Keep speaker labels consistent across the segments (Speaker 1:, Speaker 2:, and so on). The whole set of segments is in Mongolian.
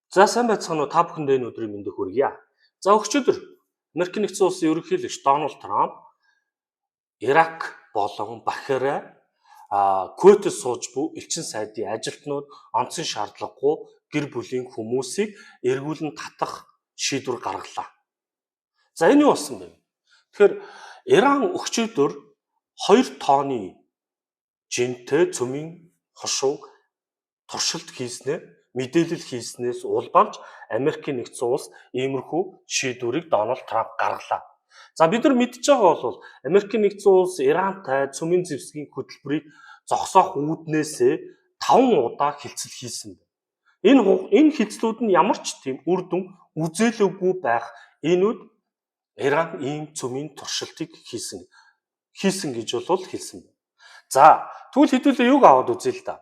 Speaker 1: За сайн байцгаана уу та бүхэндээ энэ өдрийн мэндийг хүргье. За өчигдөр Америкийн нэгдсэн улсын ерөнхийлөгч Дональд Трамп Ирак болон Бахрейн Куwait сууж буй элчин сайдын ажилтнууд онцгой шаардлагагүй гэр бүлийн хүмүүсийг эргүүлэн татах шийдвэр гаргалаа. За энэ юу болсон бэ? Тэгэхээр Иран өчигдөр 2 тонны жинтэй цөмийн хошуу туршилт хийснээр мэдээлэл хийснээс улбалж Америкийн нэгдсэн улс иймэрхүү шийдвэрийг Дональд Трамп гаргалаа. За бид нар мэдж байгаа бол Америкийн нэгдсэн улс Ирантай цөмийн зэвсгийн хөтөлбөрийг зогсоох үүднээсээ 5 удаа хилцэл хийсэн байна. Энэ хилцлүүд нь ямар ч тийм үр дүн үзүүлээгүй байх энүүд Иран ийм цөмийн туршилтыг хийсэн гэж бол хэлсэн байна. За тэгвэл хэдүүлээ юг аваад үзье л да.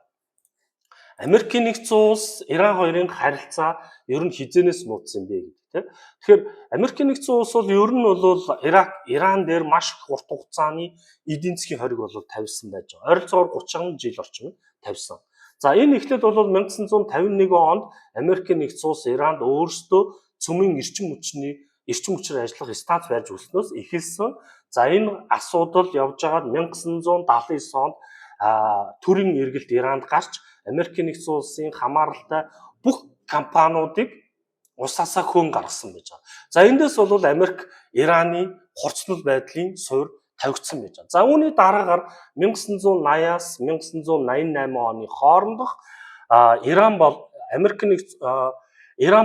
Speaker 1: Америкийн нэгдсэн улс Иран хоёрын харилцаа ер нь хизэнээс нууцсан бэ гэдэг тийм. Тэгэхээр Америкийн нэгдсэн улс бол ер нь бол Иран дээр маш их урт хугацааны эдийн засгийн хориг бол тавьсан байж байгаа. Ойролцоогоор 30 жил орчим тавьсан. За энэ эхлээд бол 1951 онд Америкийн нэгдсэн улс Иранд өөрсдөө цөмийн эрчим хүчээр ажиллах станц барьж өгснөөс эхэлсэн. За энэ асуудал явж байгаад 1979 онд төрийн эргэлт Иранд гарч Америкийн нэгдсэн улсын хамааралтай бүх компаниудыг усаасаа хөөн гаргасан байж байгаа. За эндээс бол Америк Ираны хурцлал байдлын суурь тавигдсан байж байгаа. За үүний дараагаар 1980-аас 1988 оны хоорондох Иран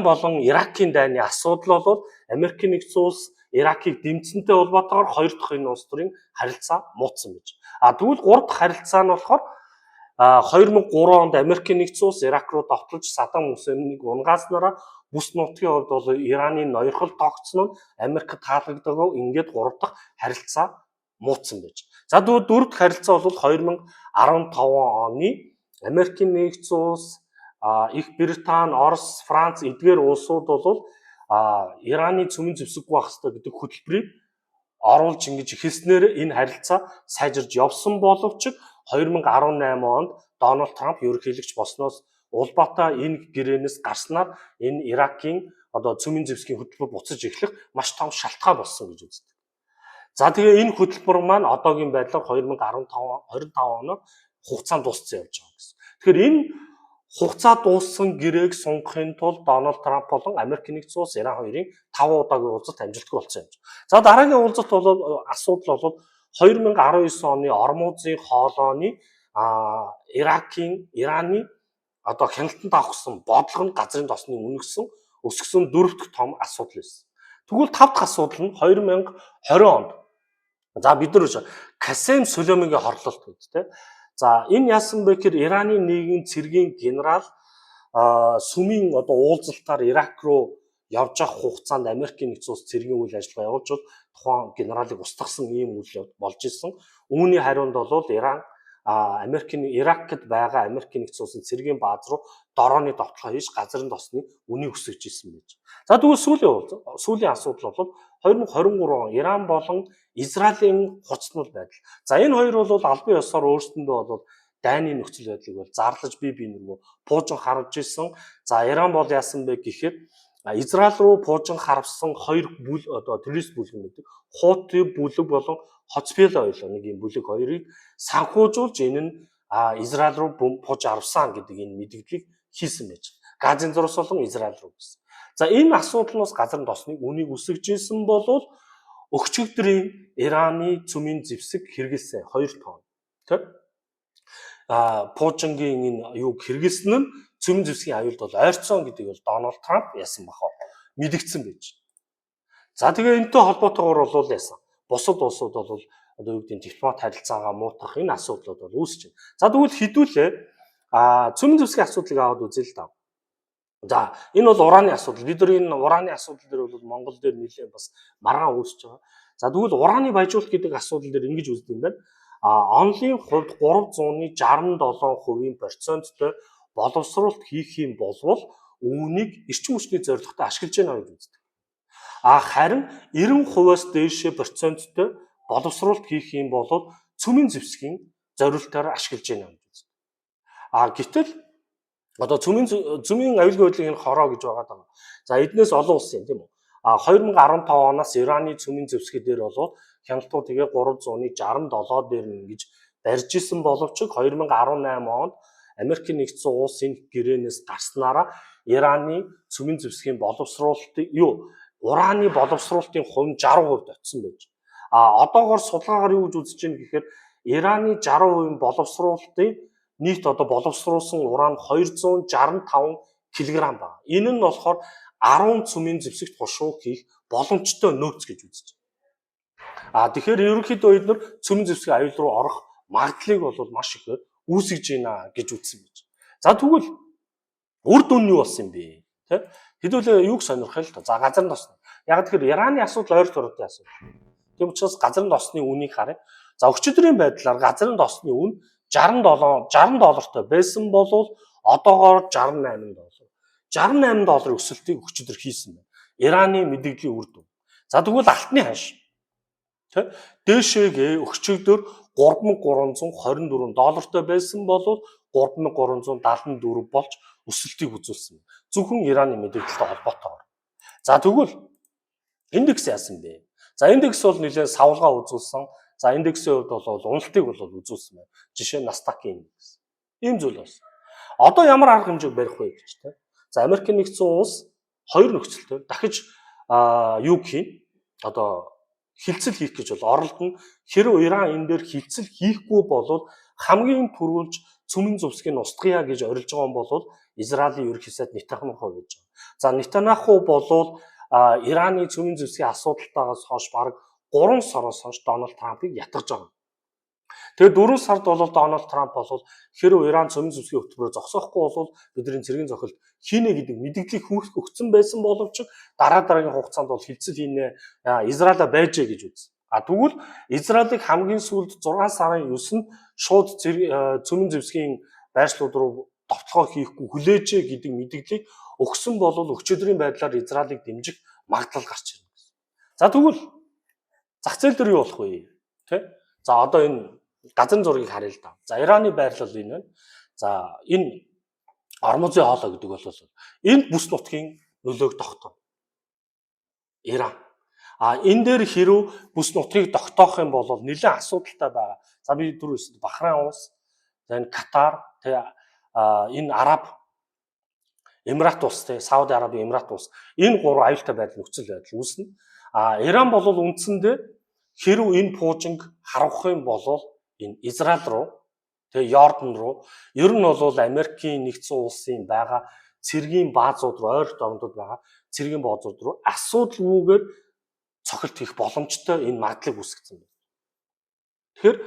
Speaker 1: болон Иракийн дайны асуудал бол Америкийн нэгдсэн улс Иракийг дэмжсэнтэй холбоотойгоор 2 дахь энэ улс төрийн харилцаа муутсан байж байгаа. Тэгвэл 3 дахь харилцаа нь болохоор 2003 онд Америкийн нэгдсэн улс Ирак руу довтолж Саддам Хусейнийг унгааснараа бүс нутгийн хувьд бол Ираны ноёрхол тогтсон нь Америкт таалагдаагүй ингээд 3 дахь харилцаа муутсан байж. За 4 дахь харилцаа бол 2015 оны Америкийн нэгдсэн улс Их Британи, Орос, Франц эдгээр улсууд бол Ираны цөмийн зэвсэггүй байх ёстой гэдэг хөтөлбөрийг оруулж ингэж эхэлснээр энэ харилцаа сайжирж явсан боловч 2018 онд Дональд Трамп ерөнхийлөгч болсноос улбаатай энэ гэрээнээс гарснаар энэ Иракийн цөмийн зэвсгийн хөтөлбөр буцаж эхлэх маш том шалтгаан болсон гэж үздэг. За тэгээ энэ хөтөлбөр маань одоогийн байдлаар 2025 оноор хугацаанд дууссан явж байгаа гэсэн. Тэгэхээр энэ хугацаа дууссан гэрээг сунгахын тулд Дональд Трамп болон Америкийн нэгдсэн улс Иран хоёрын 5 удаагийн уулзалт амжилттай болсон юм. За дараагийн уулзалт бол асуудал бол 2019 оны Ормузын хоолойны Ираны хяналтанд авахсан бодлого нь газрын тосны өсгсөн 4 дахь том асуудал байсан. Тэгвэл 5 дахь асуудал нь 2020 онд за бид нар Касем Сулейманигийн хорлолт гэдэг тийм. За энэ яасан бэ гэхээр Ираны нийгмийн цэргийн генерал сүмийн уулзалтаар Ирак руу явж явах хугацаанд Америкийн нэгдсэн улс цэргийн үйл ажиллагаа явуулж бол тухайн генералыг устгасан ийм үйл явдал болж исэн. Үүний хариунд бол Иран Иракт байгаа Америкийн нэгдсэн улсын цэргийн бааз руу дорооны довтлого хийж газрын тосны үнийг өсгөж исэн байж. За тэгвэл сүүлийн асуудал бол 2023 он Иран болон Израилийн хуцнал байдал. За энэ хоёр бол албан ёсоор өөрсдөндөө бол дайны нөхцөл байдлыг бол зарлаж бие нөгөө пуужин харуулж исэн. За Иран бол яасан бэ гэхээр Израиль руу пуужин харавсан 2 террорист бүлэг гэдэг Хути бүлэг болон Хоцбела ойлоо нэг юм бүлэг хоёрыг санхүүжуулж энэ нь Израиль руу пууж авсан гэдэг энэ мэдээллийг хийсэн байж. Газын зурс болон Израиль руу гэсэн. За энэ асуудлаас газрын тосны үнийг өсгөж исэн бол өчигдрийн Ираны цөмийн зэвсэг хэрэгэлсэн 2 тонн. Тэр Пуужингийн энэ юг хэрэгэлсэн нь цөмийн зэвсгийн аюулд бол ойрцсон гэдэг бол Дональд Трамп яасан бахаа мэдгдсэн байж. За тэгээ энэтэй холбоотойгоор бол яасан. Бусад улсууд бол юу гэдэг нь дипломат харилцаагаа муутгах энэ асуудлууд бол үүсэж байна. За тэгвэл хэдүүлээ цөмийн зэвсгийн асуудлыг аваад үзье л да. За энэ бол ураны асуудал. Бид нар энэ ураны асуудал дээр бол Монгол дээр нэлээд бас маргаан үүсэж байгаа. За тэгвэл ураны баяжуулалт гэдэг асуудал дээр ингэж үздэг юм байна. Онлын хувьд 367%-ийн проценттой боловсруулалт хийх юм болвол үүнийг эрчим хүчний зорилготой ашиглаж байна гэж үздэг. Харин 90%-аас дээш проценттой боловсруулалт хийх юм бол цөмийн зэвсгийн зорилтоор ашиглаж байна гэж үздэг. Гэтэл Одоо цөмийн аюулгүй байдлыг энэ хороо гэж байгаа даа. За эднээс олон улс юм тийм үү? 2015 оноос Ираны цөмийн зэвсгээ дээр болоод хяналтууд тэгээ 367 дээр ингэж барьж исэн боловч 2018 онд Америкийн нэгдсэн улс энэ гэрээнээс гарснараа Ираны цөмийн зэвсгийн боловсруулалтын ураны боловсруулалтын хувь нь 60% очсон байж. Одоогоор судалгаагаар юу гэж үзэж байна гэхээр Ираны 60% боловсруулалтын нийт одоо боловсруулсан уран 265 кг байна. Энэ нь болохоор 10 цөмийн зэвсэгт хошуу хийх боломжтой нөөц гэж үзэж байна. Тэгэхээр ерөнхийдөө эдгээр цөмийн зэвсгийн аюул руу орох магадлалыг бол маш ихээр үүсгэж байна гэж үзсэн байж. За тэгвэл үр дүн нь юу болсон юм бэ? Тэ? Хэдүүлээ юуг сонирхол л та. За газар тосны. Яг тэгэхээр Ираны асуудал ойр дуртай асуудал. Тийм учраас газар тосны үнийг харъя. За өчигдрийн байдлаар газар тосны үн $60 байсан бол одоогоор $68. $68 өсөлтийг өчигдөр хийсэн байна. Ираны мэдээллийн үр дүн. За тэгвэл алтны ханш. Тэ? Дээшээгээ өчигдөр $3,324 байсан бол $3,374 болж өсөлтийг үзүүлсэн. Зөвхөн Ираны мэдээлэлтэй холбоотойгоор. За тэгвэл индекс яасан бэ? За индекс бол нэлээд савлгаа үзүүлсэн. За индексийн хувьд бол уналтыг бол үзүүлсэн байна. Жишээ нь Nasdaq-ийн индекс. Ийм зүйл болсон. Одоо ямар арга хэмжээг барих вэ гэж тэ. За Америкийн нэгдсэн улс хоёр нөхцөлтэй дахиж юу гэх одоо хилцэл хийх гэж бол оролдоно. Хэрэв Иран энэ дээр хилцэл хийхгүй бол хамгийн түрүүлж цөмийн зэвсгийг устгая гэж орилж байгаа юм бол Израилийн ерөнхий сайд Нетаньяху гэж байна. За Нетаньяху бол Ираны цөмийн зэвсгийн асуудалтайгаас хойш бараг 3 сараас хойш Дональд Трампыг ятгах байгаа. Тэгээд 4 сард бол Дональд Трамп бол хэрэв Иран цөмийн зэвсгийн хөтөлбөрөөр зогсоохгүй бол бидний цэргийн зохилт хийнэ гэдэг мэдээллийг өгсөн байсан боловч дараагийн хугацаанд бол хилцэл хийнэ Израилаа байжээ гэж үзсэн. Тэгвэл Израилыг хамгийн сүүлд 6 сарын 9-нд шууд цөмийн зэвсгийн байршлууд руу довтлогоо хийхгүй хүлээжээ гэдэг мэдээллийг өгсөн бол өчигдрийн байдлаар Израилыг дэмжих магадлал гарч ирнэ гэсэн. За тэгвэл зах зээл дээр юу болох вэ? Тэ? За одоо энэ газрын зургийг харъя л да. За Ираны байрлал энэ байна. За энэ Ормузын хоолой гэдэг бол энэ бүс нутгийн нөлөөг тогтооно. Иран. Энэ дээр хэрв бүс нутгийг тогтоох юм бол нэлээд асуудалтай байгаа. За би түрүүс Бахрайн улс, энэ Катар, энэ Араб Эмират улс, Сауди Арабын Эмират улс энэ гурван аюултай байдал нөхцөл байдал үүснэ. Иран бол үндсэндээ хэрв энэ пуужинг харавах юм бол энэ Израиль руу Йордан руу ер нь бол Америкийн нэгдсэн улсын байгаа цэргийн баазууд руу ойр дорнодод байгаа цэргийн баазууд руу асуудалгүйгээр цохилт хийх боломжтой энэ магадлалыг үүсгэсэн байна. Тэгэхээр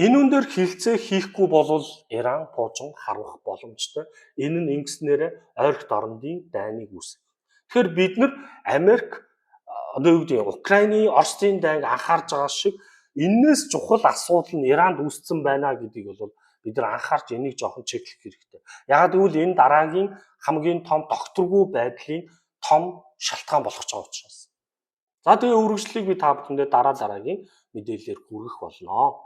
Speaker 1: энэ үн дээр хилцээ хийхгүй бол Иран пуужин харавах боломжтой. Энэ нь ингэснээр ойр дорнодын дайныг үүсгэх. Тэгэхээр бид нар Америк одоо юу гэдэг Украины Оросын дайнг анхаарж байгаа шиг энээс чухал асуудал нь Иранд үүссэн байна гэдгийг бол бид нар анхаарч энийг жоохон чеклэх хэрэгтэй. Яг гэвэл энэ дараагийн хамгийн том докторгүй байдлын том шалтгаан болох ч байгаа учраас. За тэгээ үргэлжлэлийг би та бүхэндээ дараагийн мэдээлэлээр хүргэх болно.